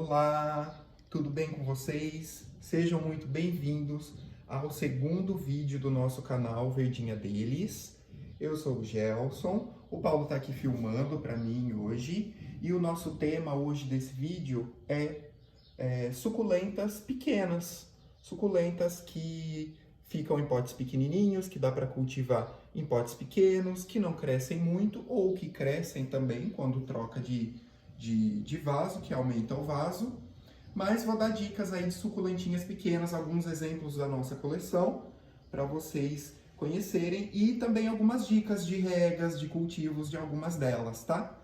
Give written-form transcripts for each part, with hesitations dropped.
Olá, tudo bem com vocês? Sejam muito bem-vindos ao segundo vídeo do nosso canal Verdinha Deles. Eu sou o Gelson, o Paulo está aqui filmando para mim hoje e o nosso tema hoje desse vídeo é suculentas pequenas, suculentas que ficam em potes pequenininhos, que dá para cultivar em potes pequenos, que não crescem muito ou que crescem também quando troca de vaso, que aumenta o vaso. Mas vou dar dicas aí de suculentinhas pequenas, alguns exemplos da nossa coleção, para vocês conhecerem, e também algumas dicas de regas, de cultivos de algumas delas, tá?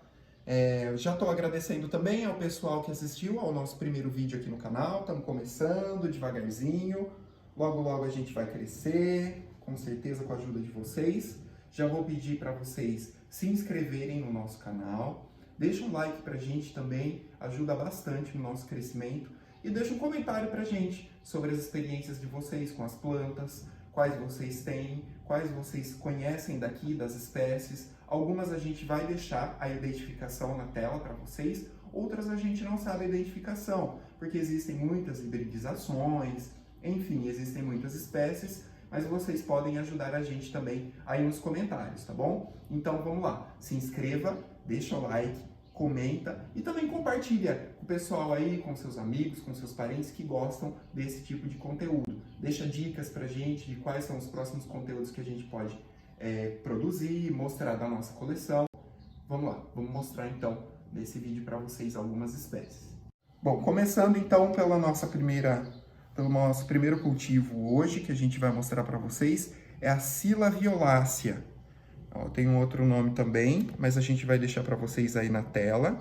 Já estou agradecendo também ao pessoal que assistiu ao nosso primeiro vídeo aqui no canal, estamos começando devagarzinho, logo logo a gente vai crescer, com certeza com a ajuda de vocês. Já vou pedir para vocês se inscreverem no nosso canal. Deixa um like pra gente também, ajuda bastante no nosso crescimento. E deixa um comentário pra gente sobre as experiências de vocês com as plantas, quais vocês têm, quais vocês conhecem daqui, das espécies. Algumas a gente vai deixar a identificação na tela para vocês, outras a gente não sabe a identificação, porque existem muitas hibridizações, enfim, existem muitas espécies, mas vocês podem ajudar a gente também aí nos comentários, tá bom? Então vamos lá, se inscreva, deixa o like, comenta e também compartilha com o pessoal aí, com seus amigos, com seus parentes que gostam desse tipo de conteúdo. Deixa dicas pra gente de quais são os próximos conteúdos que a gente pode produzir, mostrar da nossa coleção. Vamos lá, vamos mostrar então nesse vídeo para vocês algumas espécies. Bom, começando então pelo nosso primeiro cultivo hoje, que a gente vai mostrar para vocês, é a Scilla violacea. Ó, tem um outro nome também, mas a gente vai deixar para vocês aí na tela.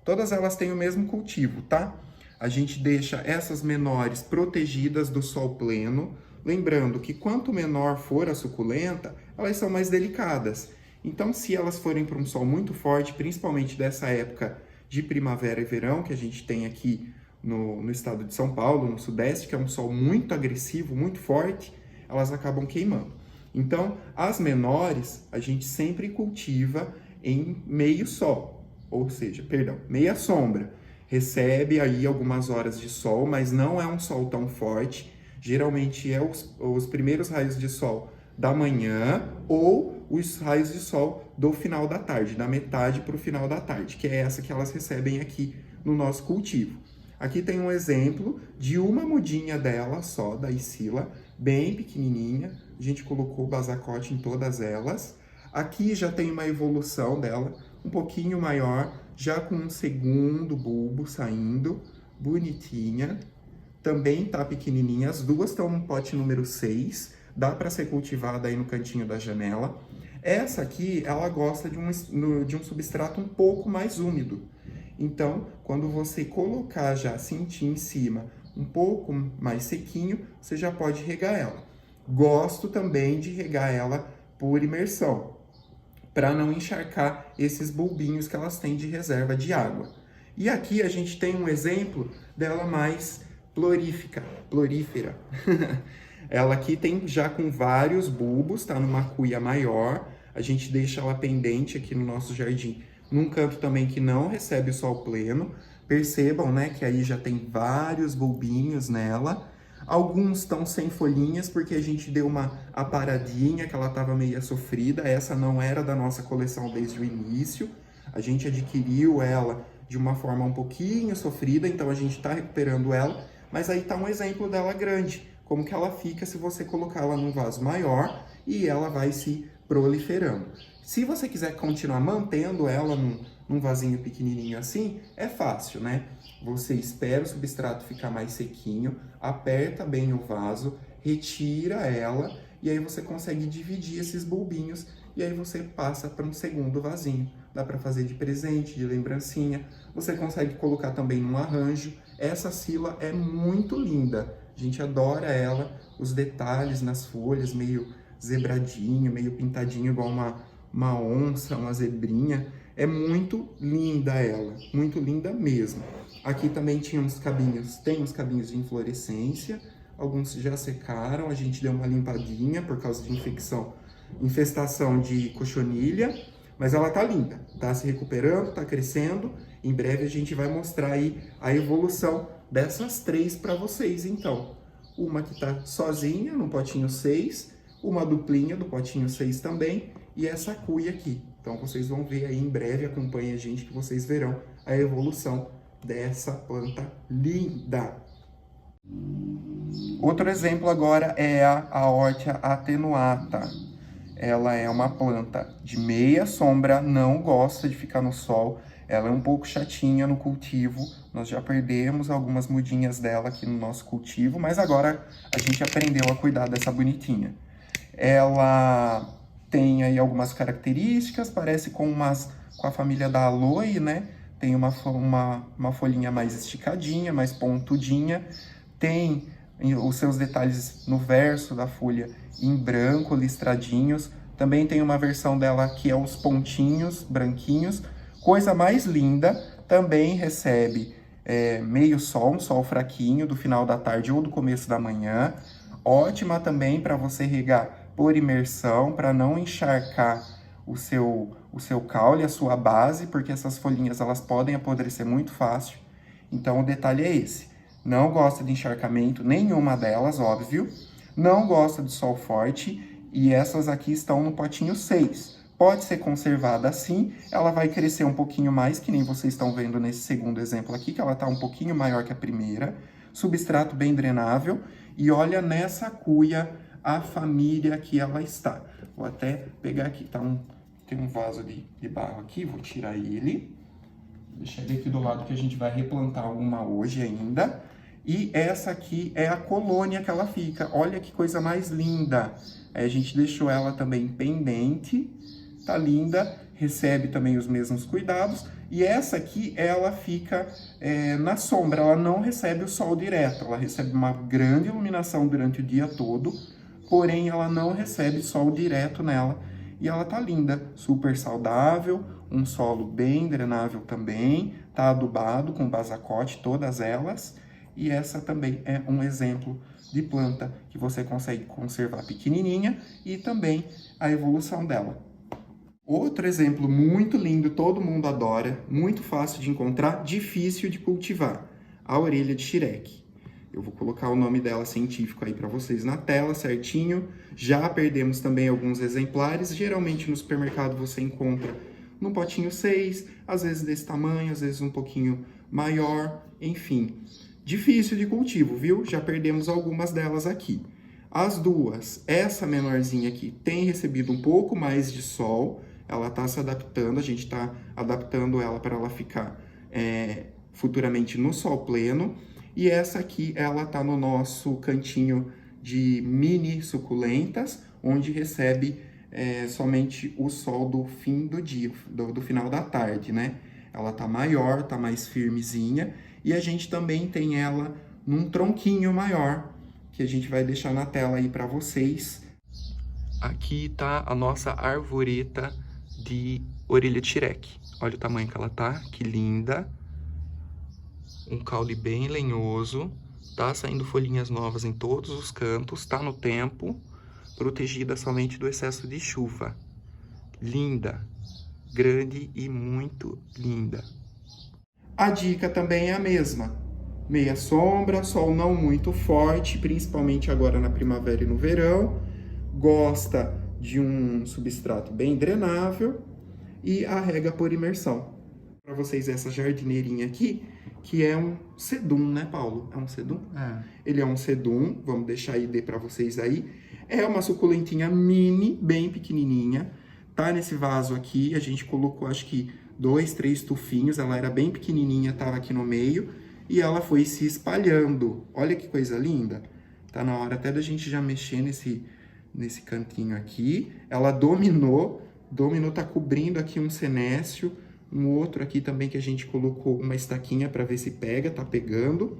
Todas elas têm o mesmo cultivo, tá? A gente deixa essas menores protegidas do sol pleno. Lembrando que quanto menor for a suculenta, elas são mais delicadas. Então, se elas forem para um sol muito forte, principalmente dessa época de primavera e verão, que a gente tem aqui no estado de São Paulo, no sudeste, que é um sol muito agressivo, muito forte, elas acabam queimando. Então, as menores, a gente sempre cultiva em meio sol, ou seja, meia sombra. Recebe aí algumas horas de sol, mas não é um sol tão forte. Geralmente é os primeiros raios de sol da manhã ou os raios de sol do final da tarde, da metade para o final da tarde, que é essa que elas recebem aqui no nosso cultivo. Aqui tem um exemplo de uma mudinha dela só, da Scilla, bem pequenininha. A gente colocou basacote em todas elas. Aqui já tem uma evolução dela, um pouquinho maior, já com um segundo bulbo saindo, bonitinha. Também tá pequenininha, as duas estão no pote número 6, dá para ser cultivada aí no cantinho da janela. Essa aqui, ela gosta de um substrato um pouco mais úmido. Então, quando você colocar já, sentir em cima um pouco mais sequinho, você já pode regar ela. Gosto também de regar ela por imersão, para não encharcar esses bulbinhos que elas têm de reserva de água. E aqui a gente tem um exemplo dela mais florífera. Ela aqui tem já com vários bulbos, tá numa cuia maior. A gente deixa ela pendente aqui no nosso jardim, num canto também que não recebe o sol pleno. Percebam, né, que aí já tem vários bulbinhos nela. Alguns estão sem folhinhas porque a gente deu uma aparadinha, que ela estava meio sofrida. Essa não era da nossa coleção desde o início. A gente adquiriu ela de uma forma um pouquinho sofrida, então a gente está recuperando ela. Mas aí está um exemplo dela grande, como que ela fica se você colocá-la num vaso maior e ela vai se proliferando. Se você quiser continuar mantendo ela num vasinho pequenininho assim, é fácil, né? Você espera o substrato ficar mais sequinho, aperta bem o vaso, retira ela e aí você consegue dividir esses bulbinhos e aí você passa para um segundo vasinho. Dá para fazer de presente, de lembrancinha. Você consegue colocar também num arranjo. Essa Scilla é muito linda. A gente adora ela, os detalhes nas folhas, meio zebradinho, meio pintadinho igual uma onça, uma zebrinha. É muito linda ela, muito linda mesmo. Aqui também tem uns cabinhos de inflorescência, alguns já secaram, a gente deu uma limpadinha por causa de infestação de cochonilha, Mas ela tá linda, tá se recuperando, tá crescendo. Em breve a gente vai mostrar aí a evolução dessas 3 para vocês, então. Uma que tá sozinha no potinho 6, uma duplinha do potinho 6 também, e essa cuia aqui. Então vocês vão ver aí em breve, acompanhe a gente que vocês verão a evolução dessa planta linda. Outro exemplo agora é a Aortia attenuata. Ela é uma planta de meia sombra, não gosta de ficar no sol. Ela é um pouco chatinha no cultivo. Nós já perdemos algumas mudinhas dela aqui no nosso cultivo, mas agora a gente aprendeu a cuidar dessa bonitinha. Ela tem aí algumas características, parece com a família da aloe, né? Tem uma folhinha mais esticadinha, mais pontudinha. Tem os seus detalhes no verso da folha em branco, listradinhos. Também tem uma versão dela que é os pontinhos branquinhos. Coisa mais linda, também recebe meio sol, um sol fraquinho do final da tarde ou do começo da manhã. Ótima também para você regar por imersão, para não encharcar o seu caule, a sua base, porque essas folhinhas elas podem apodrecer muito fácil. Então o detalhe é esse. Não gosta de encharcamento, nenhuma delas, óbvio. Não gosta de sol forte e essas aqui estão no potinho 6. Pode ser conservada assim, ela vai crescer um pouquinho mais, que nem vocês estão vendo nesse segundo exemplo aqui, que ela está um pouquinho maior que a primeira. Substrato bem drenável e olha nessa cuia a família que ela está. Vou até pegar aqui, tem um vaso de barro aqui, vou tirar ele. Deixar ele aqui do lado que a gente vai replantar alguma hoje ainda. E essa aqui é a colônia que ela fica. Olha que coisa mais linda. A gente deixou ela também pendente. Tá linda. Recebe também os mesmos cuidados. E essa aqui, ela fica na sombra. Ela não recebe o sol direto. Ela recebe uma grande iluminação durante o dia todo. Porém, ela não recebe sol direto nela. E ela tá linda. Super saudável. Um solo bem drenável também. Tá adubado com basacote, todas elas. E essa também é um exemplo de planta que você consegue conservar pequenininha e também a evolução dela. Outro exemplo muito lindo, todo mundo adora, muito fácil de encontrar, difícil de cultivar, a orelha de xireque. Eu vou colocar o nome dela científico aí para vocês na tela certinho. Já perdemos também alguns exemplares, geralmente no supermercado você encontra num potinho 6, às vezes desse tamanho, às vezes um pouquinho maior, enfim. Difícil de cultivo, viu? Já perdemos algumas delas aqui. As duas, essa menorzinha aqui, tem recebido um pouco mais de sol. Ela está se adaptando, a gente está adaptando ela para ela ficar futuramente no sol pleno. E essa aqui, ela está no nosso cantinho de mini suculentas, onde recebe somente o sol do fim do dia, do final da tarde, né? Ela está maior, está mais firmezinha. E a gente também tem ela num tronquinho maior, que a gente vai deixar na tela aí para vocês. Aqui tá a nossa arvoreta de orelha de xireque. Olha o tamanho que ela tá, que linda. Um caule bem lenhoso. Tá saindo folhinhas novas em todos os cantos, tá no tempo, protegida somente do excesso de chuva. Linda, grande e muito linda. A dica também é a mesma. Meia sombra, sol não muito forte, principalmente agora na primavera e no verão. Gosta de um substrato bem drenável e a rega por imersão. Para vocês essa jardineirinha aqui, que é um sedum, né, Paulo? É um sedum? É. Ele é um sedum, vamos deixar aí para vocês aí. É uma suculentinha mini, bem pequenininha. Tá nesse vaso aqui, a gente colocou acho que 2, 3 tufinhos, ela era bem pequenininha, tava aqui no meio, e ela foi se espalhando. Olha que coisa linda. Tá na hora até da gente já mexer nesse cantinho aqui. Ela dominou, tá cobrindo aqui um senécio, um outro aqui também que a gente colocou uma estaquinha para ver se pega, tá pegando.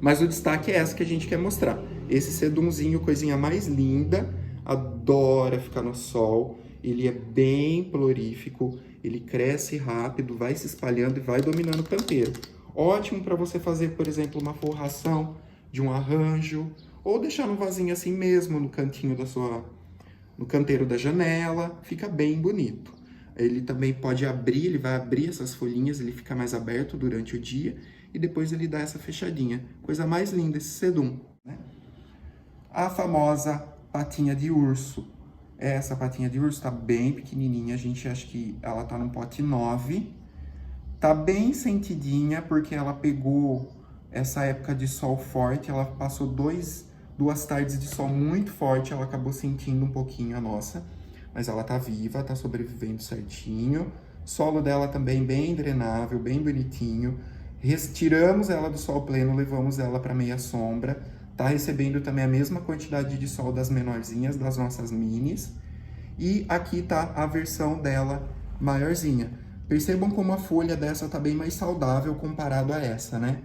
Mas o destaque é essa que a gente quer mostrar. Esse sedumzinho, coisinha mais linda, adora ficar no sol, ele é bem florífico, ele cresce rápido, vai se espalhando e vai dominando o canteiro. Ótimo para você fazer, por exemplo, uma forração de um arranjo, ou deixar no vasinho assim mesmo, no cantinho no canteiro da janela, fica bem bonito. Ele também pode abrir, ele vai abrir essas folhinhas, ele fica mais aberto durante o dia e depois ele dá essa fechadinha. Coisa mais linda esse sedum, né? A famosa patinha de urso. Essa patinha de urso tá bem pequenininha, a gente acha que ela tá num pote 9. Tá bem sentidinha porque ela pegou essa época de sol forte, ela passou duas tardes de sol muito forte, ela acabou sentindo um pouquinho a nossa, mas ela tá viva, tá sobrevivendo certinho. Solo dela também bem drenável, bem bonitinho. Tiramos ela do sol pleno, levamos ela para meia sombra. Tá recebendo também a mesma quantidade de sol das menorzinhas, das nossas minis. E aqui tá a versão dela maiorzinha. Percebam como a folha dessa tá bem mais saudável comparado a essa, né?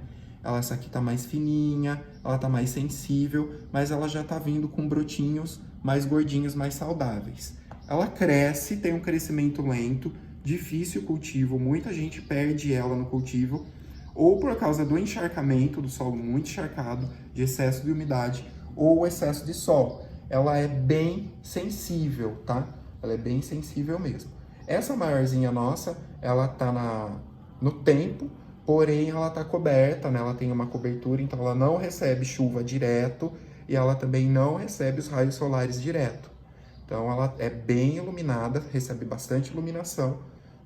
Essa aqui tá mais fininha, ela tá mais sensível, mas ela já tá vindo com brotinhos mais gordinhos, mais saudáveis. Ela cresce, tem um crescimento lento, difícil o cultivo, muita gente perde ela no cultivo, ou por causa do encharcamento, do solo muito encharcado, de excesso de umidade, ou excesso de sol. Ela é bem sensível, tá? Ela é bem sensível mesmo. Essa maiorzinha nossa, ela tá no tempo, porém ela tá coberta, né? Ela tem uma cobertura, então ela não recebe chuva direto e ela também não recebe os raios solares direto. Então ela é bem iluminada, recebe bastante iluminação,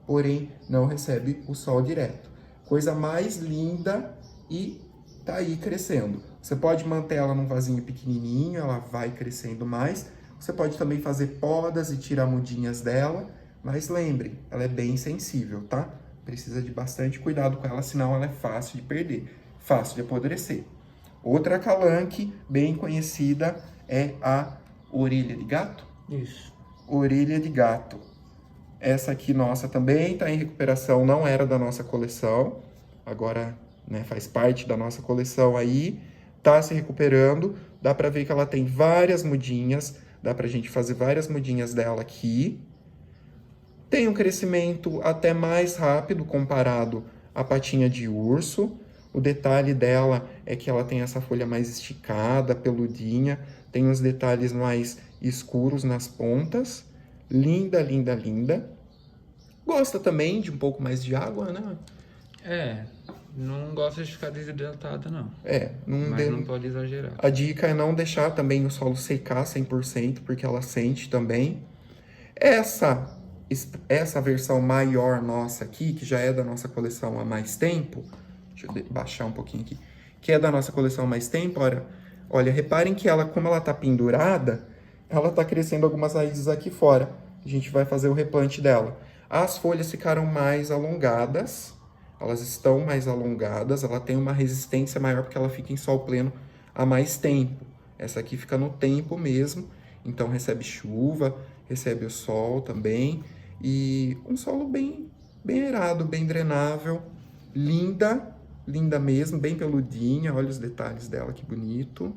porém não recebe o sol direto. Coisa mais linda e tá aí crescendo. Você pode manter ela num vasinho pequenininho, ela vai crescendo mais. Você pode também fazer podas e tirar mudinhas dela, mas lembre, ela é bem sensível, tá? Precisa de bastante cuidado com ela, senão ela é fácil de perder, fácil de apodrecer. Outra calanque bem conhecida é a orelha de gato. Isso. Orelha de gato. Essa aqui nossa também está em recuperação, não era da nossa coleção. Agora, né, faz parte da nossa coleção aí. Tá se recuperando. Dá para ver que ela tem várias mudinhas. Dá pra gente fazer várias mudinhas dela aqui. Tem um crescimento até mais rápido comparado à patinha de urso. O detalhe dela é que ela tem essa folha mais esticada, peludinha. Tem uns detalhes mais escuros nas pontas. Linda, linda, linda. Gosta também de um pouco mais de água, né? Não gosta de ficar desidratada, não. Mas não pode exagerar. A dica é não deixar também o solo secar 100%, porque ela sente também. Essa versão maior nossa aqui, que já é da nossa coleção há mais tempo, deixa eu baixar um pouquinho aqui, que é da nossa coleção há mais tempo, olha, reparem que ela, como ela tá pendurada, ela tá crescendo algumas raízes aqui fora. A gente vai fazer o replante dela. As folhas ficaram mais alongadas, elas estão mais alongadas, ela tem uma resistência maior porque ela fica em sol pleno há mais tempo. Essa aqui fica no tempo mesmo, então recebe chuva, recebe o sol também, e um solo bem aerado, bem drenável, linda, linda mesmo, bem peludinha, olha os detalhes dela, que bonito.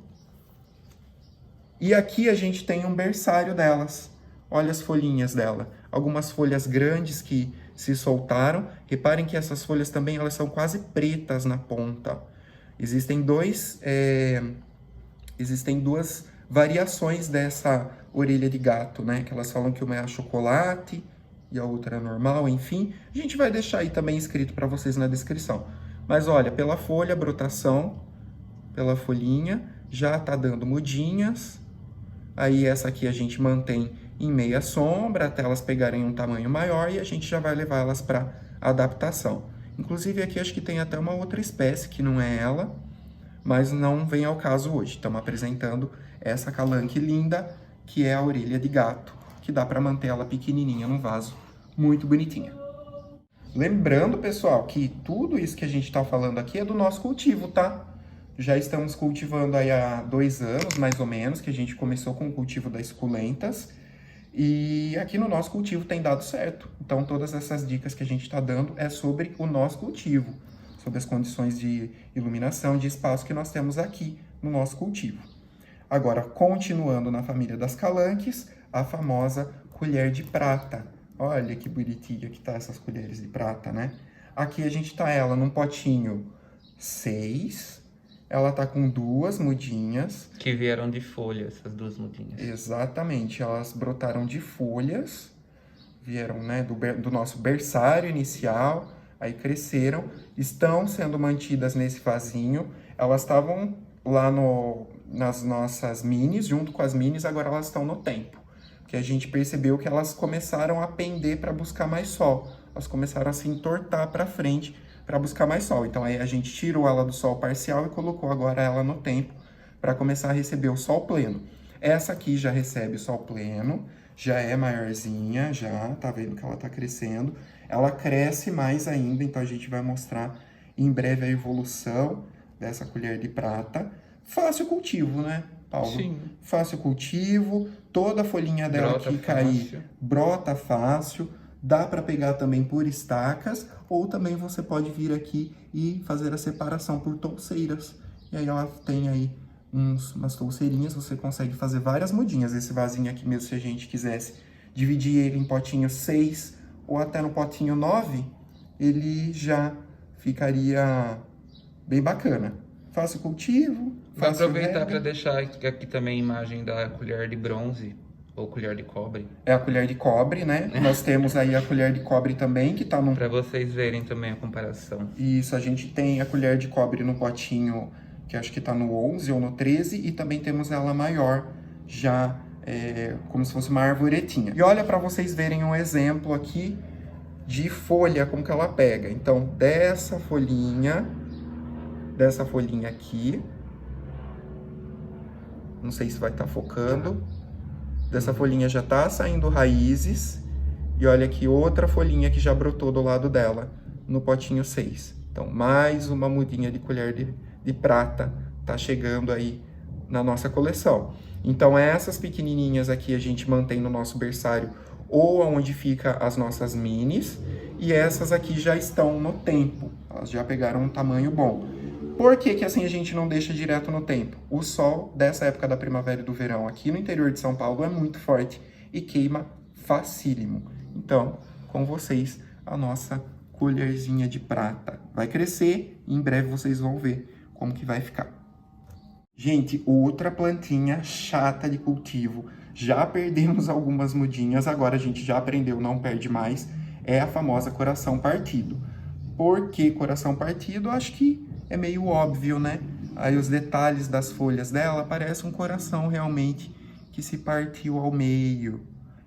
E aqui a gente tem um berçário delas. Olha as folhinhas dela. Algumas folhas grandes que se soltaram. Reparem que essas folhas também elas são quase pretas na ponta. Existem duas variações dessa orelha de gato, né? Que elas falam que uma é a chocolate e a outra é normal, enfim. A gente vai deixar aí também escrito para vocês na descrição. Mas olha, pela folha, brotação, pela folhinha, já tá dando mudinhas. Aí essa aqui a gente mantém em meia sombra até elas pegarem um tamanho maior e a gente já vai levar elas para adaptação. Inclusive aqui acho que tem até uma outra espécie que não é ela, mas não vem ao caso hoje. Estamos apresentando essa calanque linda, que é a orelha de gato, que dá para manter ela pequenininha num vaso, muito bonitinha. Lembrando, pessoal, que tudo isso que a gente está falando aqui é do nosso cultivo, tá? Já estamos cultivando aí há 2 anos, mais ou menos, que a gente começou com o cultivo das suculentas. E aqui no nosso cultivo tem dado certo. Então, todas essas dicas que a gente está dando é sobre o nosso cultivo, sobre as condições de iluminação, de espaço que nós temos aqui no nosso cultivo. Agora, continuando na família das calanques, a famosa colher de prata. Olha que bonitinha que tá essas colheres de prata, né? Aqui a gente tá ela num potinho 6. Ela tá com 2 mudinhas. Que vieram de folha, essas 2 mudinhas. Exatamente, elas brotaram de folhas. vieram, né, do nosso berçário inicial, aí cresceram, estão sendo mantidas nesse vasinho. Elas estavam lá nas nossas minis, junto com as minis, agora elas estão no tempo. Que a gente percebeu que elas começaram a pender para buscar mais sol. Elas começaram a se entortar para frente para buscar mais sol. Então aí a gente tirou ela do sol parcial e colocou agora ela no tempo para começar a receber o sol pleno. Essa aqui já recebe o sol pleno, já é maiorzinha, já tá vendo que ela tá crescendo. Ela cresce mais ainda, então a gente vai mostrar em breve a evolução dessa colher de prata. Fácil cultivo, né, Paulo? Sim. Fácil cultivo, toda a folhinha dela Brota aqui cair, brota fácil. Dá para pegar também por estacas, ou também você pode vir aqui e fazer a separação por touceiras. E aí ela tem aí umas touceirinhas, você consegue fazer várias mudinhas. Esse vasinho aqui mesmo, se a gente quisesse dividir ele em potinho 6 ou até no potinho 9, ele já ficaria bem bacana. Fácil cultivo, Vou fácil aproveitar rega. para deixar aqui também a imagem da colher de bronze ou colher de cobre. É a colher de cobre, né? Nós temos aí a colher de cobre também, que tá no... Para vocês verem também a comparação. Isso, a gente tem a colher de cobre no potinho, que acho que tá no 11 ou no 13, e também temos ela maior, já como se fosse uma arvoretinha. E olha para vocês verem um exemplo aqui de folha, como que ela pega. Então, dessa folhinha aqui, não sei se vai estar focando, dessa folhinha já tá saindo raízes, e olha aqui outra folhinha que já brotou do lado dela, no potinho 6. Então, mais uma mudinha de colher de prata tá chegando aí na nossa coleção. Então, essas pequenininhas aqui a gente mantém no nosso berçário ou onde fica as nossas minis, e essas aqui já estão no tempo, elas já pegaram um tamanho bom. Por que que assim a gente não deixa direto no tempo? O sol dessa época da primavera e do verão aqui no interior de São Paulo é muito forte e queima facílimo. Então, com vocês, a nossa colherzinha de prata vai crescer e em breve vocês vão ver como que vai ficar. Gente, outra plantinha chata de cultivo. Já perdemos algumas mudinhas, agora a gente já aprendeu, não perde mais. É a famosa coração partido. Por que coração partido? Acho que é meio óbvio, né? Aí os detalhes das folhas dela parecem um coração realmente que se partiu ao meio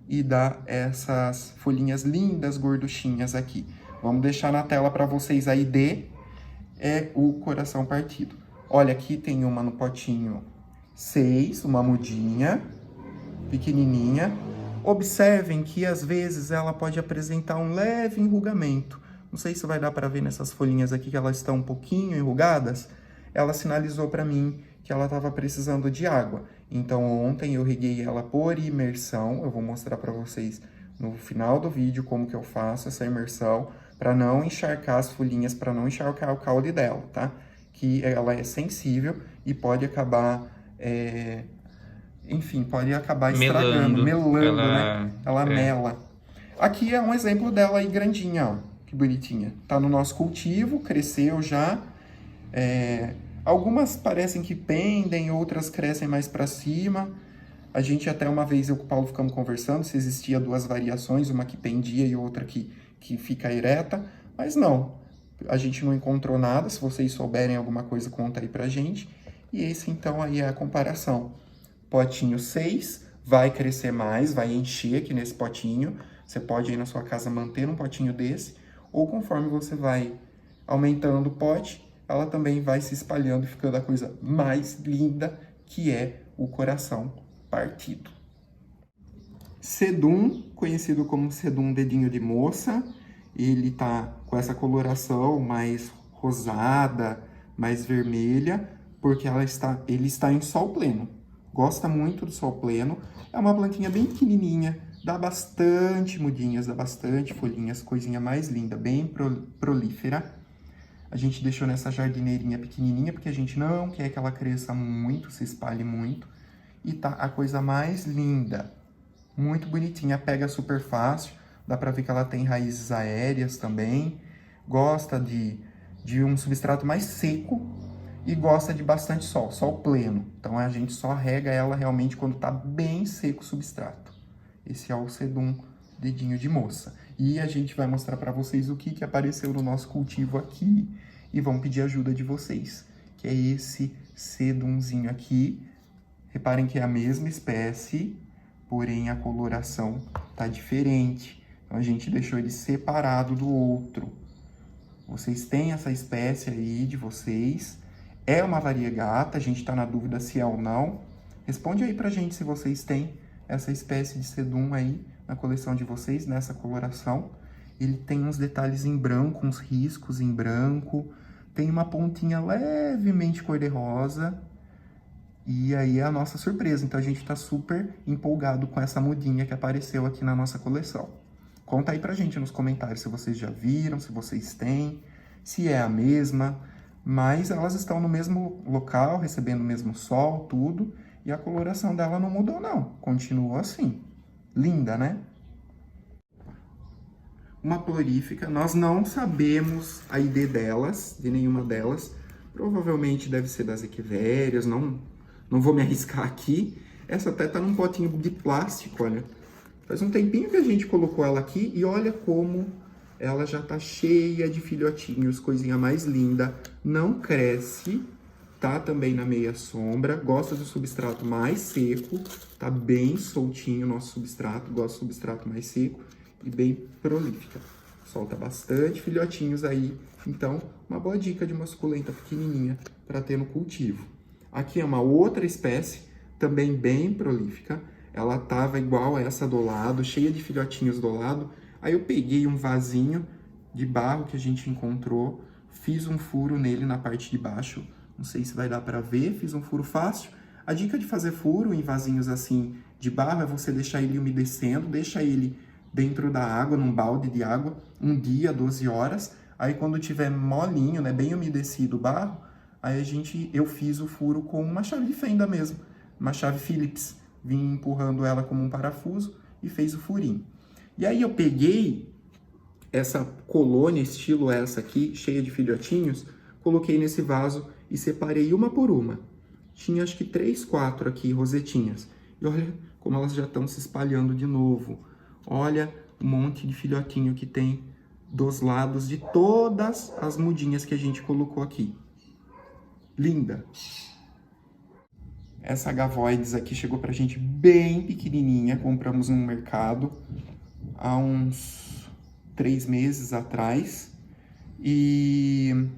e dá essas folhinhas lindas, gorduchinhas aqui. Vamos deixar na tela para vocês aí é o coração partido. Olha, aqui tem uma no potinho 6, uma mudinha, pequenininha. Observem que às vezes ela pode apresentar um leve enrugamento. Não sei se vai dar para ver nessas folhinhas aqui que elas estão um pouquinho enrugadas. Ela sinalizou para mim que ela estava precisando de água. Então ontem eu reguei ela por imersão. Eu vou mostrar para vocês no final do vídeo como que eu faço essa imersão para não encharcar as folhinhas, para não encharcar o caule dela, tá? Que ela é sensível e pode acabar, enfim, pode acabar estragando, melando, né? Ela mela. Aqui é um exemplo dela aí grandinha, ó, que bonitinha. Tá no nosso cultivo, cresceu já. Algumas parecem que pendem, outras crescem mais para cima. A gente até uma vez, eu com o Paulo ficamos conversando se existia duas variações, uma que pendia e outra que fica ereta, mas não. A gente não encontrou nada, se vocês souberem alguma coisa, conta aí pra gente. E esse, então, aí é a comparação. Potinho 6, vai crescer mais, vai encher aqui nesse potinho. Você pode aí na sua casa manter um potinho desse, ou conforme você vai aumentando o pote, ela também vai se espalhando e ficando a coisa mais linda, que é o coração partido. Sedum, conhecido como sedum dedinho de moça, ele tá com essa coloração mais rosada, mais vermelha, porque ele está em sol pleno. Gosta muito do sol pleno. É uma plantinha bem pequenininha, dá bastante mudinhas, dá bastante folhinhas, coisinha mais linda, bem prolífera. A gente deixou nessa jardineirinha pequenininha, porque a gente não quer que ela cresça muito, se espalhe muito. E tá a coisa mais linda, muito bonitinha, pega super fácil. Dá pra ver que ela tem raízes aéreas também. Gosta de um substrato mais seco e gosta de bastante sol, sol pleno. Então a gente só rega ela realmente quando tá bem seco o substrato. Esse é o sedum dedinho de moça. E a gente vai mostrar para vocês o que apareceu no nosso cultivo aqui e vamos pedir ajuda de vocês, que é esse sedumzinho aqui. Reparem que é a mesma espécie, porém a coloração tá diferente. Então a gente deixou ele separado do outro. Vocês têm essa espécie aí de vocês. É uma variegata, a gente tá na dúvida se é ou não. Responde aí pra gente se vocês têm essa espécie de sedum aí na coleção de vocês, nessa coloração. Ele tem uns detalhes em branco, uns riscos em branco. Tem uma pontinha levemente cor-de-rosa. E aí é a nossa surpresa. Então a gente tá super empolgado com essa mudinha que apareceu aqui na nossa coleção. Conta aí pra gente nos comentários se vocês já viram, se vocês têm, se é a mesma. Mas elas estão no mesmo local, recebendo o mesmo sol, tudo. E a coloração dela não mudou, não. Continuou assim. Linda, né? Uma florífica. Nós não sabemos a ID delas, de nenhuma delas. Provavelmente deve ser das equivérias, não vou me arriscar aqui. Essa até tá num potinho de plástico, olha. Faz um tempinho que a gente colocou ela aqui e olha como ela já tá cheia de filhotinhos, coisinha mais linda. Não cresce, tá também na meia sombra. Gosta do substrato mais seco, tá bem soltinho o nosso substrato. Gosta do substrato mais seco e bem prolífica. Solta bastante filhotinhos aí. Então, uma boa dica de uma suculenta pequenininha para ter no cultivo. Aqui é uma outra espécie, também bem prolífica. Ela tava igual a essa do lado, cheia de filhotinhos do lado. Aí eu peguei um vasinho de barro que a gente encontrou, fiz um furo nele na parte de baixo. Não sei se vai dar para ver, fiz um furo fácil. A dica de fazer furo em vasinhos assim de barro é você deixar ele umedecendo, deixa ele dentro da água, num balde de água, 1 dia, 12 horas. Aí quando tiver molinho, né, bem umedecido o barro, aí eu fiz o furo com uma chave de fenda mesmo, uma chave Phillips. Vim empurrando ela como um parafuso e fez o furinho. E aí eu peguei essa colônia, estilo essa aqui, cheia de filhotinhos, coloquei nesse vaso e separei uma por uma. Tinha acho que 3, 4 aqui, rosetinhas. E olha como elas já estão se espalhando de novo. Olha o monte de filhotinho que tem dos lados de todas as mudinhas que a gente colocou aqui. Linda! Essa Gavoides aqui chegou pra gente bem pequenininha, compramos no mercado há uns 3 meses atrás. E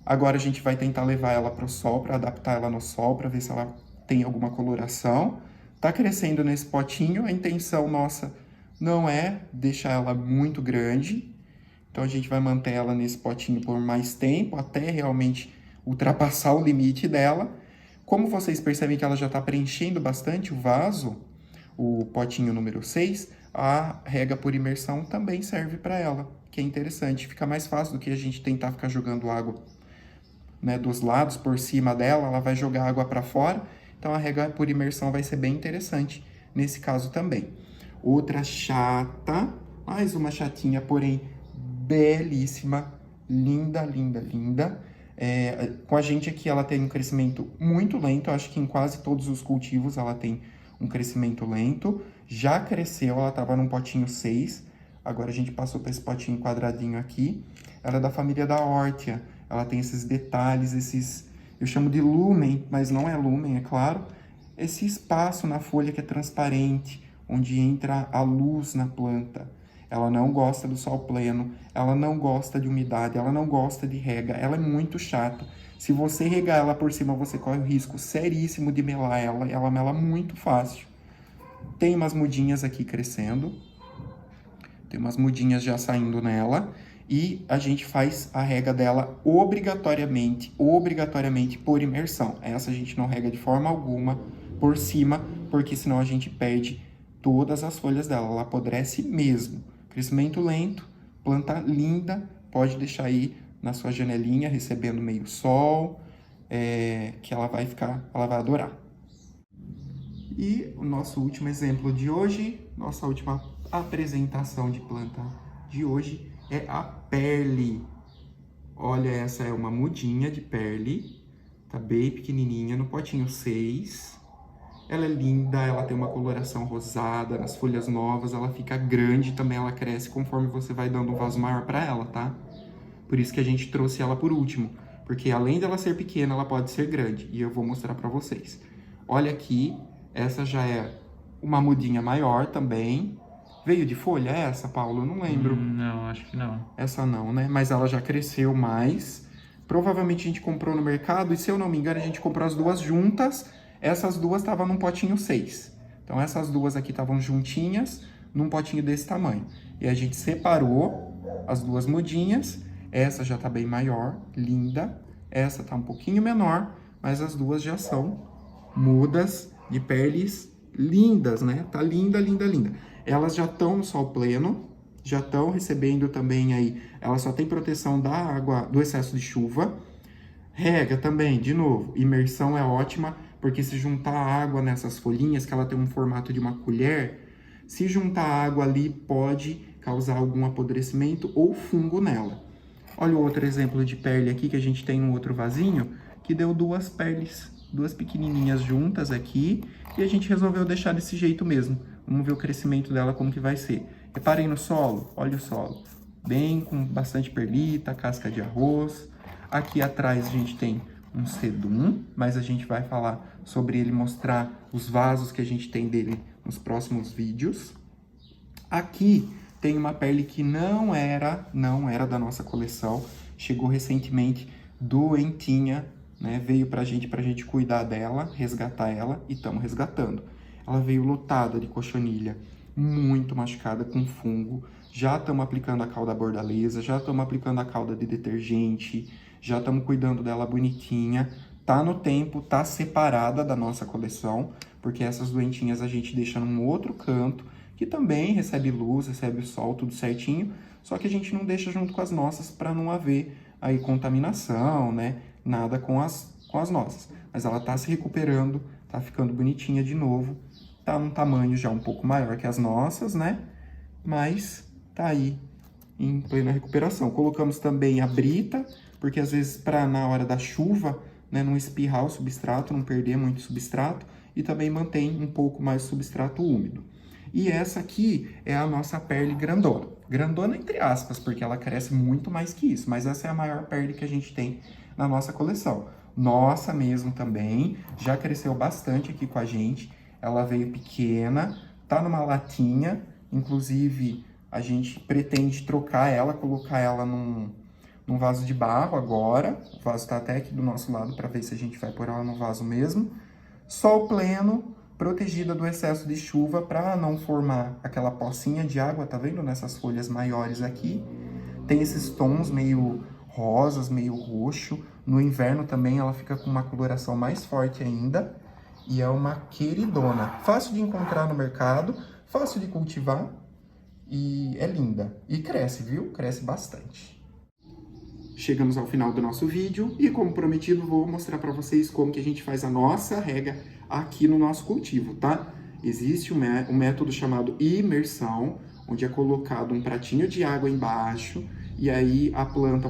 agora a gente vai tentar levar ela pro sol, para adaptar ela no sol, para ver se ela tem alguma coloração. Tá crescendo nesse potinho, a intenção nossa não é deixar ela muito grande. Então a gente vai manter ela nesse potinho por mais tempo, até realmente ultrapassar o limite dela. Como vocês percebem que ela já está preenchendo bastante o vaso, o potinho número 6, a rega por imersão também serve para ela, que é interessante. Fica mais fácil do que a gente tentar ficar jogando água, né, dos lados, por cima dela, ela vai jogar água para fora. Então a rega por imersão vai ser bem interessante nesse caso também. Outra chata, mais uma chatinha, porém belíssima, linda, linda, linda. Com a gente aqui ela tem um crescimento muito lento, acho que em quase todos os cultivos ela tem um crescimento lento. Já cresceu, ela estava num potinho 6, agora a gente passou para esse potinho quadradinho aqui. Ela é da família da Hortia, ela tem esses detalhes, eu chamo de lumen, mas não é lumen, é claro. Esse espaço na folha que é transparente, onde entra a luz na planta. Ela não gosta do sol pleno, ela não gosta de umidade, ela não gosta de rega, ela é muito chata. Se você regar ela por cima, você corre o risco seríssimo de melar ela mela muito fácil. Tem umas mudinhas aqui crescendo, tem umas mudinhas já saindo nela, e a gente faz a rega dela obrigatoriamente por imersão. Essa a gente não rega de forma alguma por cima, porque senão a gente perde todas as folhas dela, ela apodrece mesmo. Crescimento lento, planta linda, pode deixar aí na sua janelinha, recebendo meio sol, que ela vai adorar. E o nosso último exemplo de hoje, nossa última apresentação de planta de hoje é a Perle. Olha, essa é uma mudinha de Perle, tá bem pequenininha, no potinho 6. Ela é linda, ela tem uma coloração rosada, nas folhas novas, ela fica grande, também ela cresce conforme você vai dando um vaso maior para ela, tá? Por isso que a gente trouxe ela por último, porque além dela ser pequena, ela pode ser grande, e eu vou mostrar para vocês. Olha aqui, essa já é uma mudinha maior também. Veio de folha essa, Paulo? Eu não lembro. Não, acho que não. Essa não, né? Mas ela já cresceu mais. Provavelmente a gente comprou no mercado, e se eu não me engano, a gente comprou as duas juntas. Essas duas estavam num potinho 6. Então essas duas aqui estavam juntinhas, num potinho desse tamanho. E a gente separou as duas mudinhas. Essa já tá bem maior, linda. Essa tá um pouquinho menor, mas as duas já são mudas de perles lindas, né? Tá linda, linda, linda. Elas já estão no sol pleno, já estão recebendo também aí, ela só tem proteção da água, do excesso de chuva. Rega também, de novo, imersão é ótima, porque se juntar água nessas folhinhas, que ela tem um formato de uma colher, se juntar água ali pode causar algum apodrecimento ou fungo nela. Olha o outro exemplo de perle aqui que a gente tem no outro vasinho, que deu duas perles, duas pequenininhas juntas aqui, e a gente resolveu deixar desse jeito mesmo. Vamos ver o crescimento dela, como que vai ser. Reparem no solo, olha o solo. Bem, com bastante perlita, casca de arroz. Aqui atrás a gente tem um sedum, mas a gente vai falar sobre ele, mostrar os vasos que a gente tem dele nos próximos vídeos. Aqui tem uma perle que não era da nossa coleção. Chegou recentemente, doentinha, né? Veio pra gente cuidar dela, resgatar ela, e estamos resgatando. Ela veio lotada de cochonilha, muito machucada com fungo. Já estamos aplicando a calda bordaleza, já estamos aplicando a calda de detergente, já estamos cuidando dela bonitinha. Tá no tempo, tá separada da nossa coleção, porque essas doentinhas a gente deixa num outro canto, que também recebe luz, recebe o sol, tudo certinho, só que a gente não deixa junto com as nossas para não haver aí contaminação, né? Nada com as nossas. Mas ela tá se recuperando, tá ficando bonitinha de novo. Tá num tamanho já um pouco maior que as nossas, né? Mas tá aí em plena recuperação. Colocamos também a brita, porque às vezes na hora da chuva, né, não espirrar o substrato, não perder muito substrato, e também mantém um pouco mais o substrato úmido. E essa aqui é a nossa perle grandona. Grandona entre aspas, porque ela cresce muito mais que isso, mas essa é a maior perle que a gente tem na nossa coleção. Nossa mesmo também, já cresceu bastante aqui com a gente. Ela veio pequena, tá numa latinha, inclusive a gente pretende trocar ela, colocar ela num vaso de barro agora. O vaso tá até aqui do nosso lado para ver se a gente vai pôr ela no vaso mesmo. Sol pleno, protegida do excesso de chuva para não formar aquela pocinha de água, tá vendo? Nessas folhas maiores aqui. Tem esses tons meio rosas, meio roxo. No inverno também ela fica com uma coloração mais forte ainda. E é uma queridona. Fácil de encontrar no mercado, fácil de cultivar e é linda. E cresce, viu? Cresce bastante. Chegamos ao final do nosso vídeo e, como prometido, vou mostrar para vocês como que a gente faz a nossa rega aqui no nosso cultivo, tá? Existe um método chamado imersão, onde é colocado um pratinho de água embaixo e aí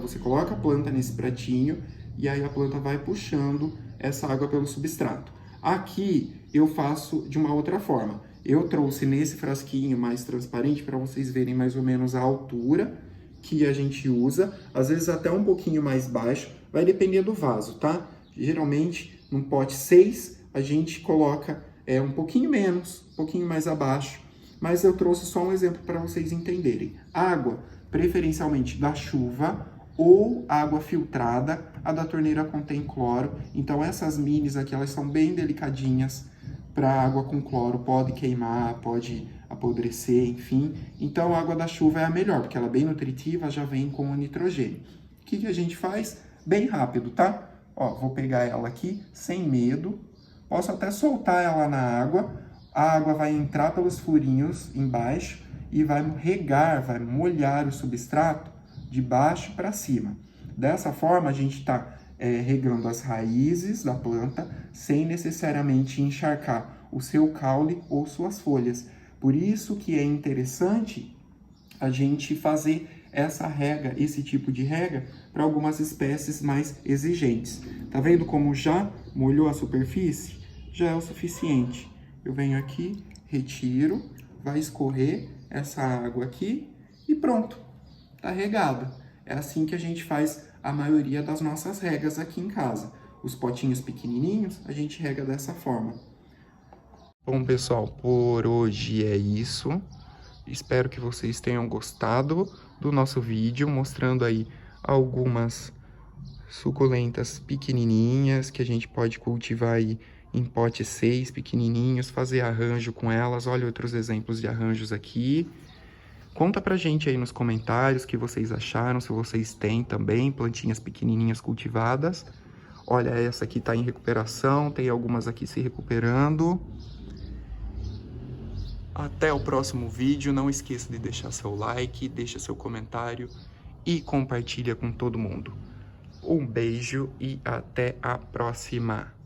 você coloca a planta nesse pratinho e aí a planta vai puxando essa água pelo substrato. Aqui eu faço de uma outra forma. Eu trouxe nesse frasquinho mais transparente para vocês verem mais ou menos a altura que a gente usa, às vezes até um pouquinho mais baixo, vai depender do vaso, tá? Geralmente, num pote 6, a gente coloca um pouquinho menos, um pouquinho mais abaixo, mas eu trouxe só um exemplo para vocês entenderem. Água, preferencialmente da chuva ou água filtrada, a da torneira contém cloro, então essas minis aqui, elas são bem delicadinhas para água com cloro, pode queimar, pode apodrecer, enfim. Então a água da chuva é a melhor, porque ela é bem nutritiva, já vem com o nitrogênio. O que a gente faz? Bem rápido, tá? Ó, vou pegar ela aqui, sem medo. Posso até soltar ela na água. A água vai entrar pelos furinhos embaixo e vai regar, vai molhar o substrato de baixo para cima. Dessa forma, a gente está regando as raízes da planta sem necessariamente encharcar o seu caule ou suas folhas. Por isso que é interessante a gente fazer essa rega, esse tipo de rega, para algumas espécies mais exigentes. Tá vendo como já molhou a superfície? Já é o suficiente. Eu venho aqui, retiro, vai escorrer essa água aqui e pronto, tá regada. É assim que a gente faz a maioria das nossas regas aqui em casa. Os potinhos pequenininhos, a gente rega dessa forma. Bom, pessoal, por hoje é isso. Espero que vocês tenham gostado do nosso vídeo, mostrando aí algumas suculentas pequenininhas que a gente pode cultivar aí em pote 6 pequenininhos, fazer arranjo com elas. Olha outros exemplos de arranjos aqui. Conta pra gente aí nos comentários o que vocês acharam, se vocês têm também plantinhas pequenininhas cultivadas. Olha, essa aqui tá em recuperação, tem algumas aqui se recuperando. Até o próximo vídeo, não esqueça de deixar seu like, deixa seu comentário e compartilha com todo mundo. Um beijo e até a próxima!